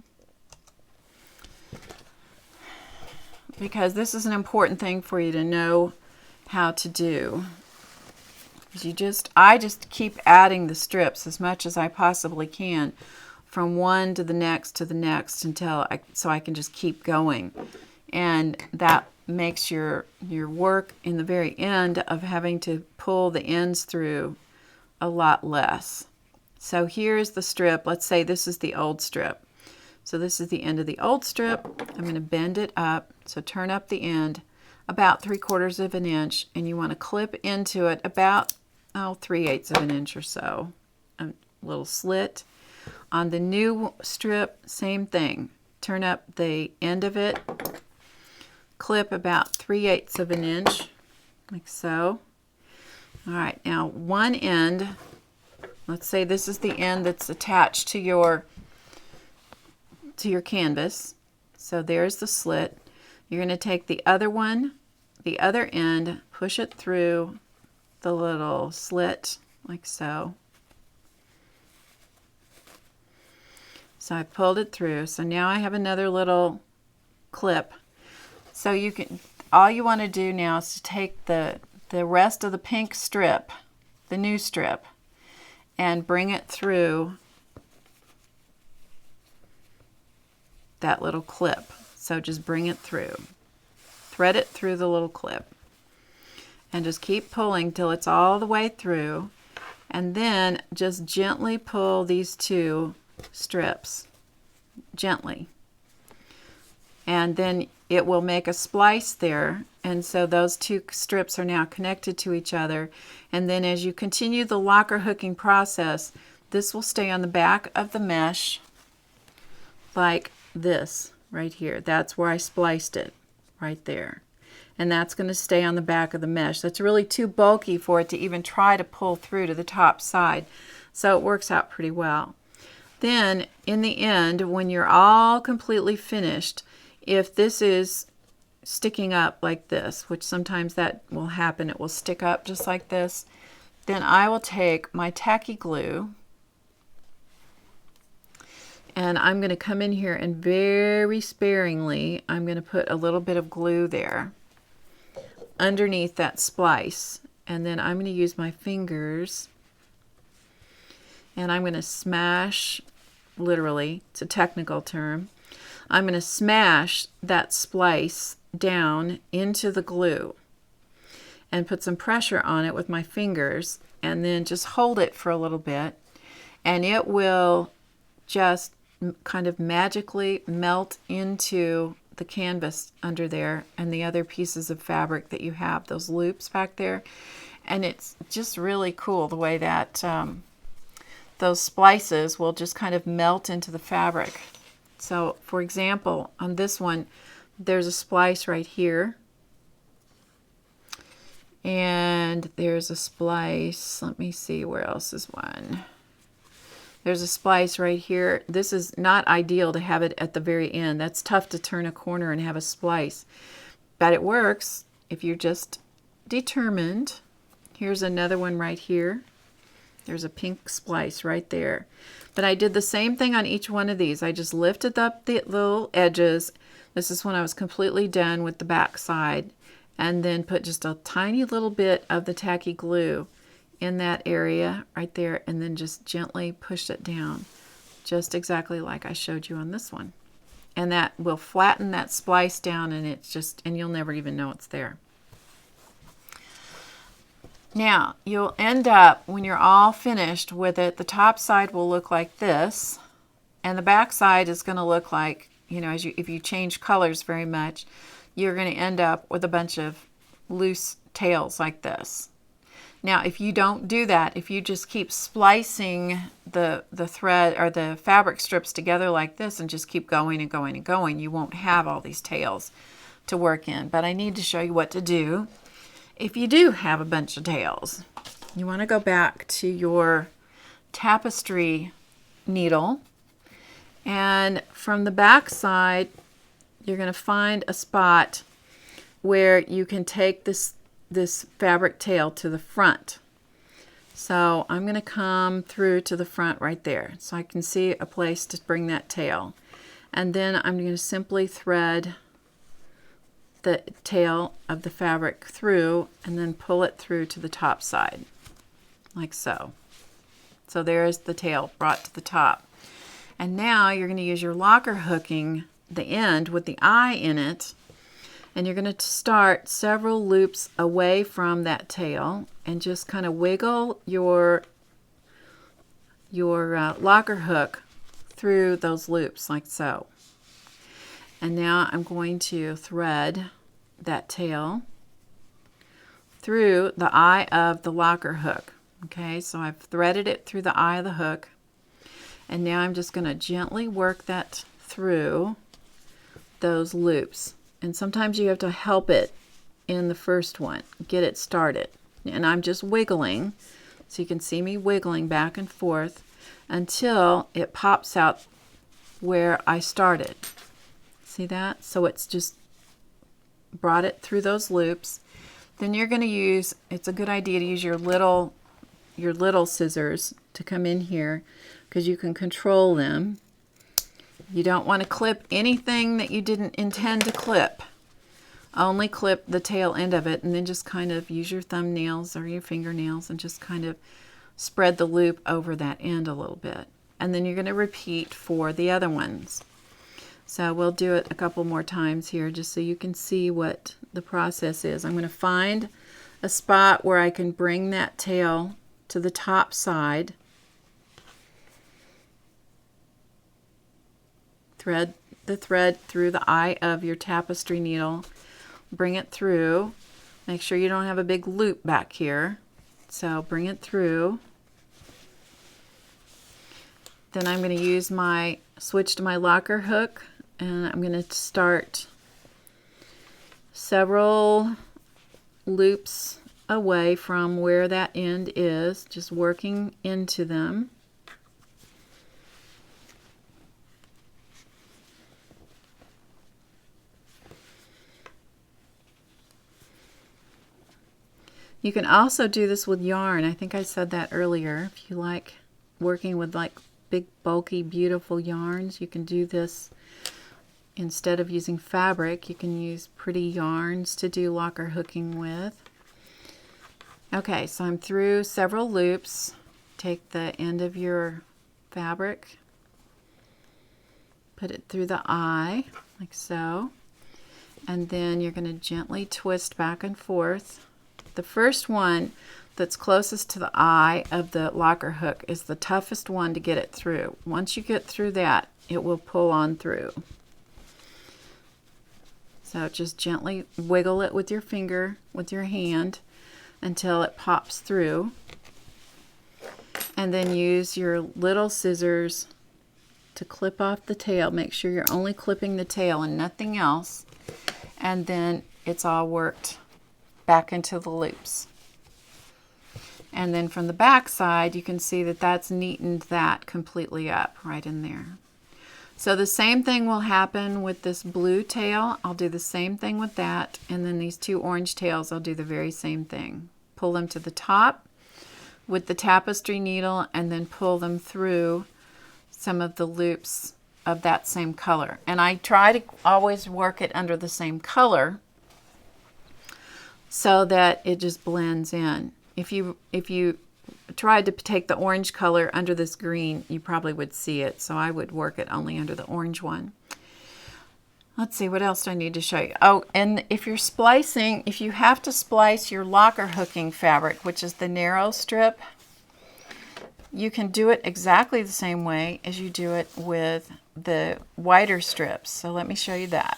because this is an important thing for you to know how to do. I just keep adding the strips as much as I possibly can from one to the next until so I can just keep going. And that makes your work in the very end of having to pull the ends through a lot less. So here's the strip. Let's say this is the old strip. So this is the end of the old strip. I'm going to bend it up. So turn up the end about 3/4 of an inch, and you want to clip into it about 3/8 of an inch or so. A little slit. On the new strip, same thing. Turn up the end of it. Clip about 3/8 of an inch, like so. All right, now one end, let's say this is the end that's attached to your canvas. So there's the slit. You're going to take the other one, the other end, push it through the little slit, like so. So I pulled it through. So now I have another little clip. So all you want to do now is to take the rest of the pink strip, the new strip, and bring it through that little clip. So just bring it through. Thread it through the little clip. And just keep pulling till it's all the way through. And then just gently pull these two strips. Gently. And then it will make a splice there, and so those two strips are now connected to each other. And then as you continue the locker hooking process, this will stay on the back of the mesh like this right here. That's where I spliced it, right there. And that's going to stay on the back of the mesh. That's really too bulky for it to even try to pull through to the top side, so it works out pretty well. Then in the end, when you're all completely finished, if this is sticking up like this, which sometimes that will happen, it will stick up just like this, then I will take my tacky glue and I'm going to come in here and very sparingly, I'm going to put a little bit of glue there underneath that splice. And then I'm going to use my fingers and I'm going to smash, literally, it's a technical term, I'm going to smash that splice down into the glue and put some pressure on it with my fingers, and then just hold it for a little bit, and it will just kind of magically melt into the canvas under there and the other pieces of fabric that you have, those loops back there. And it's just really cool the way that those splices will just kind of melt into the fabric. So for example, on this one, there's a splice right here. And there's a splice, let me see, where else is one? There's a splice right here. This is not ideal to have it at the very end. That's tough to turn a corner and have a splice. But it works if you're just determined. Here's another one right here. There's a pink splice right there. But I did the same thing on each one of these. I just lifted up the little edges. This is when I was completely done with the back side. And then put just a tiny little bit of the tacky glue in that area right there, and then just gently push it down, just exactly like I showed you on this one. And that will flatten that splice down, and it's just, and you'll never even know it's there. Now, you'll end up, when you're all finished with it, the top side will look like this, and the back side is going to look like, you know, if you change colors very much, you're going to end up with a bunch of loose tails like this. Now, if you don't do that, if you just keep splicing the thread or the fabric strips together like this and just keep going and going and going, you won't have all these tails to work in. But I need to show you what to do if you do have a bunch of tails. You want to go back to your tapestry needle, and from the back side, you're going to find a spot where you can take this fabric tail to the front. So I'm going to come through to the front right there so I can see a place to bring that tail. And then I'm going to simply thread the tail of the fabric through and then pull it through to the top side, like so. So there's the tail brought to the top. And now you're going to use your locker hooking, the end with the eye in it, and you're going to start several loops away from that tail and just kind of wiggle your locker hook through those loops like so. And now I'm going to thread that tail through the eye of the locker hook. Okay, so I've threaded it through the eye of the hook, and now I'm just going to gently work that through those loops. And sometimes you have to help it in the first one, get it started. And I'm just wiggling, so you can see me wiggling back and forth until it pops out where I started. See that? So it's just brought it through those loops. Then you're going to use, it's a good idea to use your little scissors to come in here because you can control them. You don't want to clip anything that you didn't intend to clip. Only clip the tail end of it, and then just kind of use your thumbnails or your fingernails and just kind of spread the loop over that end a little bit. And then you're going to repeat for the other ones. So we'll do it a couple more times here just so you can see what the process is. I'm going to find a spot where I can bring that tail to the top side. Thread the thread through the eye of your tapestry needle. Bring it through. Make sure you don't have a big loop back here. So bring it through. Then I'm going to use my switch to my locker hook, and I'm going to start several loops away from where that end is, just working into them. You can also do this with yarn. I think I said that earlier. If you like working with like big, bulky, beautiful yarns, you can do this. Instead of using fabric, you can use pretty yarns to do locker hooking with. Okay, so I'm through several loops. Take the end of your fabric, put it through the eye, like so, and then you're going to gently twist back and forth. The first one, that's closest to the eye of the locker hook is the toughest one to get it through. Once you get through that, it will pull on through. So just gently wiggle it with your finger, with your hand, until it pops through. And then use your little scissors to clip off the tail. Make sure you're only clipping the tail and nothing else. And then it's all worked back into the loops. And then from the back side, you can see that that's neatened that completely up right in there. So the same thing will happen with this blue tail. I'll do the same thing with that. And then these two orange tails, I'll do the very same thing. Pull them to the top with the tapestry needle and then pull them through some of the loops of that same color. And I try to always work it under the same color so that it just blends in. If you tried to take the orange color under this green, you probably would see it. So I would work it only under the orange one. Let's see, what else do I need to show you? Oh, and if you're splicing, if you have to splice your locker hooking fabric, which is the narrow strip, you can do it exactly the same way as you do it with the wider strips. So let me show you that.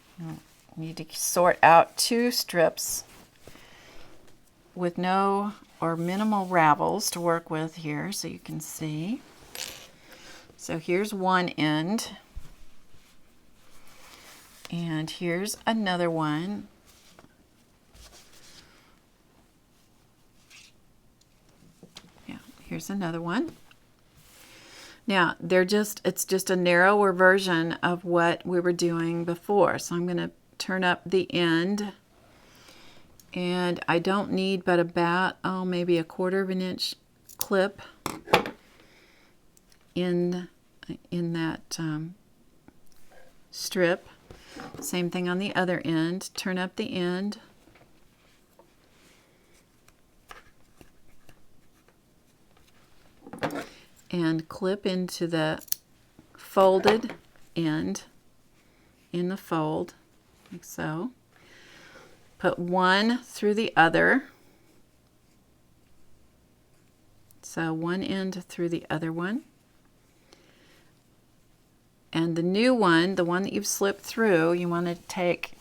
You need to sort out two strips with no or minimal ravels to work with here so you can see. So here's one end, and here's another one. Yeah, here's another one. Now, it's just a narrower version of what we were doing before. So I'm going to turn up the end, and I don't need but about, maybe a 1/4 inch clip in that strip. Same thing on the other end. Turn up the end. And clip into the folded end in the fold, like so. Put one through the other. So one end through the other one. And the new one, the one that you've slipped through, you want to take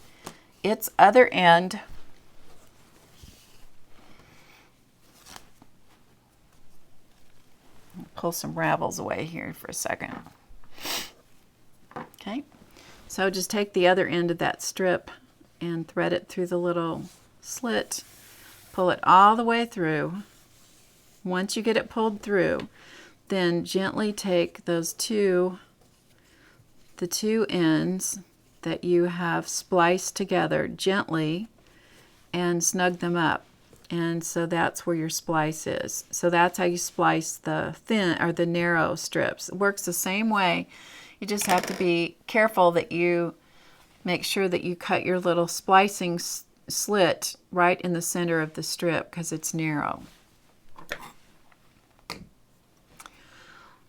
its other end pull some ravels away here for a second. Okay, so just take the other end of that strip and thread it through the little slit. Pull it all the way through. Once you get it pulled through, then gently take those the two ends that you have spliced together gently and snug them up. And so that's where your splice is. So that's how you splice the thin or the narrow strips. It works the same way. You just have to be careful that you make sure that you cut your little splicing slit right in the center of the strip because it's narrow.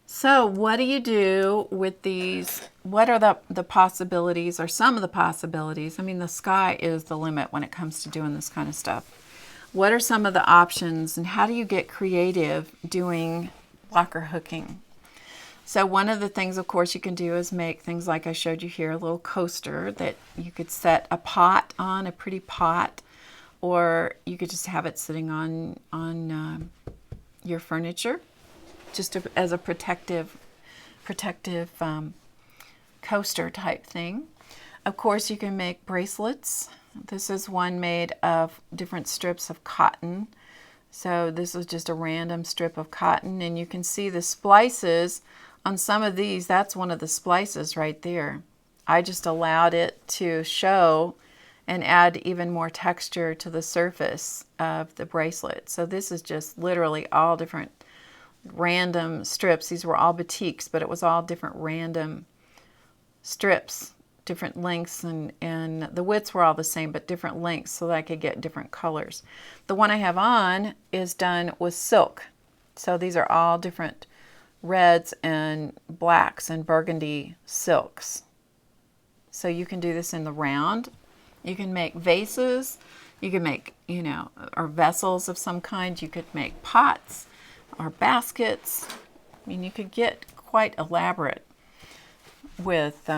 So what do you do with these? What are the possibilities, or some of the possibilities? I mean, the sky is the limit when it comes to doing this kind of stuff. What are some of the options, and how do you get creative doing locker hooking? So one of the things, of course, you can do is make things like I showed you here, a little coaster that you could set a pot on, a pretty pot, or you could just have it sitting on your furniture, just as a protective coaster type thing. Of course, you can make bracelets. This is one made of different strips of cotton. So this is just a random strip of cotton, and you can see the splices on some of these. That's one of the splices right there. I just allowed it to show and add even more texture to the surface of the bracelet. So this is just literally all different random strips. These were all batiks, but it was all different random strips, different lengths, and the widths were all the same, but different lengths so that I could get different colors. The one I have on is done with silk. So these are all different reds and blacks and burgundy silks. So you can do this in the round. You can make vases. You could make, you know, or vessels of some kind. You could make pots or baskets. I mean, you could get quite elaborate with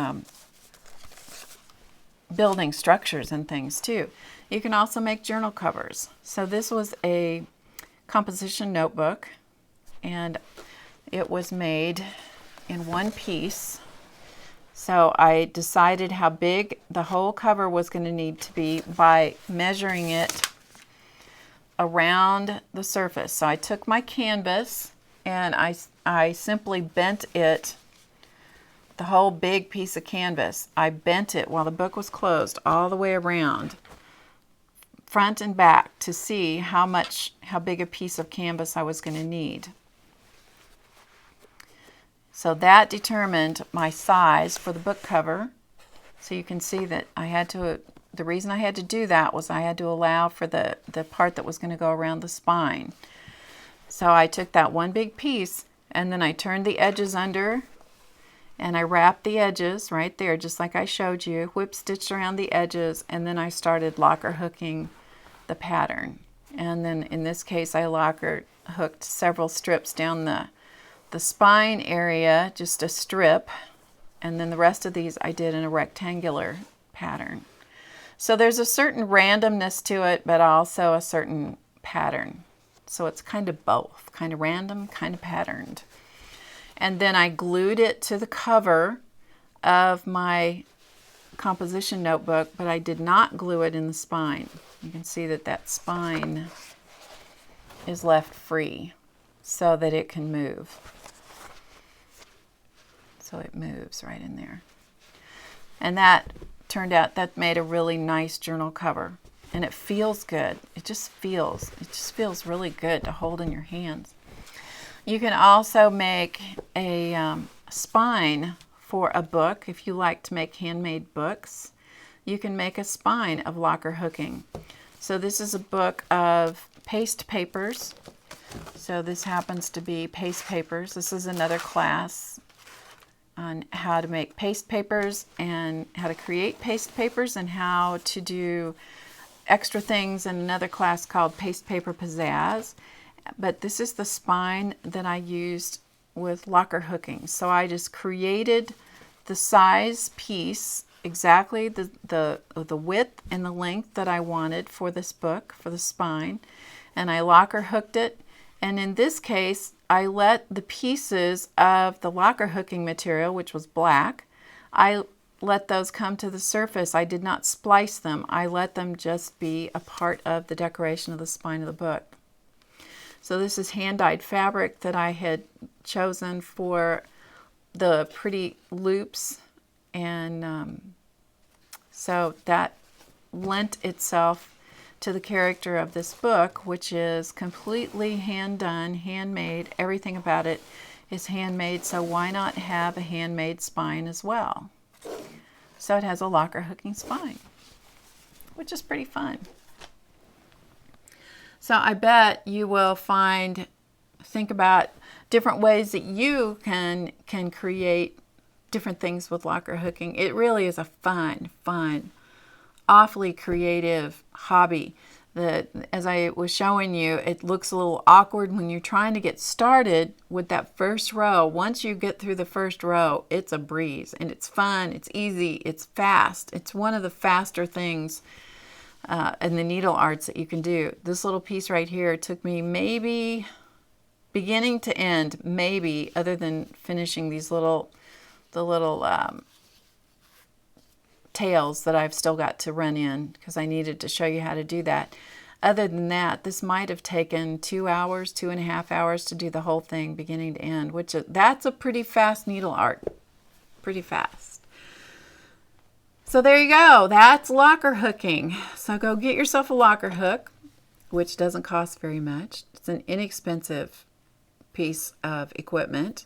building structures and things too. You can also make journal covers. So this was a composition notebook, and it was made in one piece. So I decided how big the whole cover was going to need to be by measuring it around the surface. So I took my canvas and I simply bent it, the whole big piece of canvas. I bent it while the book was closed all the way around, front and back, to see how big a piece of canvas I was going to need. So that determined my size for the book cover. So you can see that the reason I had to do that was I had to allow for the part that was going to go around the spine. So I took that one big piece and then I turned the edges under and I wrapped the edges right there, just like I showed you, whip stitched around the edges, and then I started locker hooking the pattern. And then in this case I locker hooked several strips down the spine area, just a strip, and then the rest of these I did in a rectangular pattern. So there's a certain randomness to it, but also a certain pattern. So it's kind of both, kind of random, kind of patterned. And then I glued it to the cover of my composition notebook, but I did not glue it in the spine. You can see that that spine is left free so that it can move. So it moves right in there. And that turned out, that made a really nice journal cover. And it feels good. It just feels really good to hold in your hands. You can also make a spine for a book. If you like to make handmade books, you can make a spine of locker hooking. So this is a book of paste papers. So this happens to be paste papers. This is another class on how to make paste papers and how to create paste papers and how to do extra things in another class called Paste Paper Pizzazz. But this is the spine that I used with locker hooking. So I just created the size piece, exactly the width and the length that I wanted for this book, for the spine, and I locker hooked it. And in this case, I let the pieces of the locker hooking material, which was black, I let those come to the surface. I did not splice them. I let them just be a part of the decoration of the spine of the book. So this is hand-dyed fabric that I had chosen for the pretty loops, and so that lent itself to the character of this book, which is completely hand-done, handmade. Everything about it is handmade, so why not have a handmade spine as well? So it has a locker hooking spine, which is pretty fun. So I bet you will think about different ways that you can create different things with locker hooking. It really is a fun, awfully creative hobby that, as I was showing you, it looks a little awkward when you're trying to get started with that first row. Once you get through the first row, it's a breeze, and it's fun, it's easy, it's fast. It's one of the faster things in the needle arts that you can do. This little piece right here took me maybe beginning to end, maybe, other than finishing these the little tails that I've still got to run in because I needed to show you how to do that. Other than that, this might have taken 2 hours, 2.5 hours to do the whole thing beginning to end, which that's a pretty fast needle art. Pretty fast. So there you go. That's locker hooking. So go get yourself a locker hook, which doesn't cost very much. It's an inexpensive piece of equipment.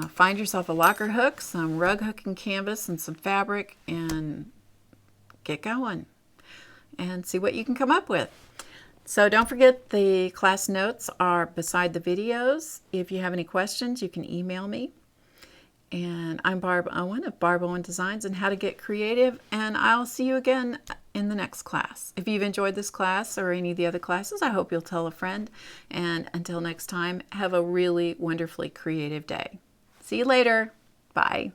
Find yourself a locker hook, some rug hooking canvas, and some fabric, and get going and see what you can come up with. So don't forget, the class notes are beside the videos. If you have any questions, you can email me. And I'm Barb Owen of Barb Owen Designs and How to Get Creative, and I'll see you again in the next class. If you've enjoyed this class or any of the other classes, I hope you'll tell a friend. And until next time, have a really wonderfully creative day. See you later. Bye.